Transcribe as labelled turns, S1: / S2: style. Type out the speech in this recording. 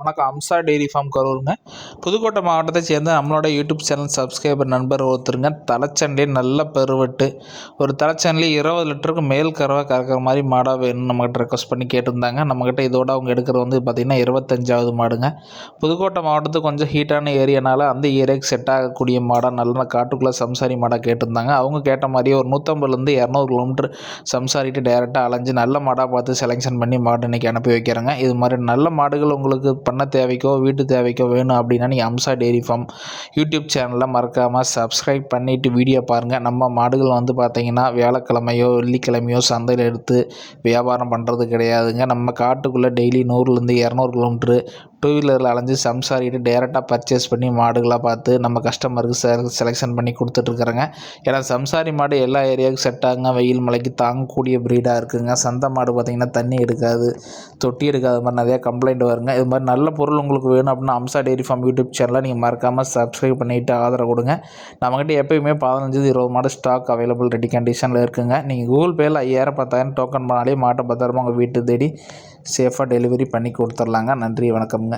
S1: வணக்கம். Amsa dairy farm கரூருங்க. Pudukkottai மாவட்டத்தை சேர்ந்த நம்மளோட யூடியூப் சேனல் சப்ஸ்கிரைபர் நண்பர் ஒருத்தருங்க தலைச்சண்டே நல்ல பெருவெட்டு ஒரு தலைச்சண்டிலே 20 லிட்டருக்கு மேல் கறவை கறக்கிற மாதிரி மாடாக வேணும்னு நம்மகிட்ட ரெக்வஸ்ட் பண்ணி கேட்டிருந்தாங்க. நம்மக்கிட்ட இதோட அவங்க எடுக்கிறது வந்து பார்த்திங்கன்னா 25வது மாடுங்க. புதுக்கோட்டை மாவட்டத்துக்கு கொஞ்சம் ஹீட்டான ஏரியானால அந்த ஏரியாவுக்கு செட் ஆகக்கூடிய மாடாக நல்ல காட்டுக்குள்ளே சம்சாரி மாடாக கேட்டிருந்தாங்க. அவங்க கேட்ட மாதிரியே ஒரு 150லேருந்து 200 கிலோமீட்டர் சம்சாரிட்டு டேரெக்டாக அலைஞ்சு நல்ல மாடாக பார்த்து செலெக்ஷன் பண்ணி மாடு இன்றைக்கி அனுப்பி வைக்கிறேங்க. இது மாதிரி நல்ல மாடுகள் உங்களுக்கு பண்ண தேவைக்கோ வீட்டு தேவைக்கோ வேணும் அப்படின்னா நீங்கள் அம்சா டெய்ரி ஃபார்ம் யூடியூப் சேனலில் மறக்காமல் சப்ஸ்கிரைப் பண்ணிவிட்டு வீடியோ பாருங்கள். நம்ம மாடுகள் வந்து பார்த்திங்கன்னா வியாழக்கிழமையோ வெள்ளிக்கிழமையோ சந்தையில் எடுத்து வியாபாரம் பண்ணுறது கிடையாதுங்க. நம்ம காட்டுக்குள்ளே டெய்லி 100லேருந்து 200 கிலோமீட்ரு டூ வீலரில் அலைஞ்சு சம்சாரிட்டு டேரெக்டாக பர்ச்சேஸ் பண்ணி மாடுகளாக பார்த்து நம்ம கஸ்டமருக்கு செலெக்ஷன் பண்ணி கொடுத்துட்ருக்குறேங்க. ஏன்னா சம்சாரி மாடு எல்லா ஏரியாவுக்கும் செட் ஆகுங்க. வெயில் மலைக்கு தாங்கக்கூடிய ப்ரீடாக இருக்குதுங்க. சந்தை மாடு பார்த்திங்கன்னா தண்ணி எடுக்காது, தொட்டி எடுக்காத மாதிரி நிறையா கம்ப்ளைண்ட் வருங்க. இது மாதிரி நல்ல பொருள் உங்களுக்கு வேணும் அப்படின்னா அம்சா டெய்ரி ஃபார்ம் யூடியூப் சேனலை நீங்கள் மறக்காமல் சப்ஸ்கிரைப் பண்ணிவிட்டு ஆதரவு கொடுங்க. நம்மக்கிட்ட எப்போயுமே 15-20 மாடு ஸ்டாக் அவைலபிள் ரெடி கண்டிஷனில் இருக்குங்க. நீங்கள் கூகுள் பேயில் 5000 10,000 டோக்கன் பண்ணாலே மாட்டை பத்திரமா உங்கள் வீட்டு தேடி சேஃபாக டெலிவரி பண்ணி கொடுத்துர்லாங்க. நன்றி, வணக்கம்ங்க.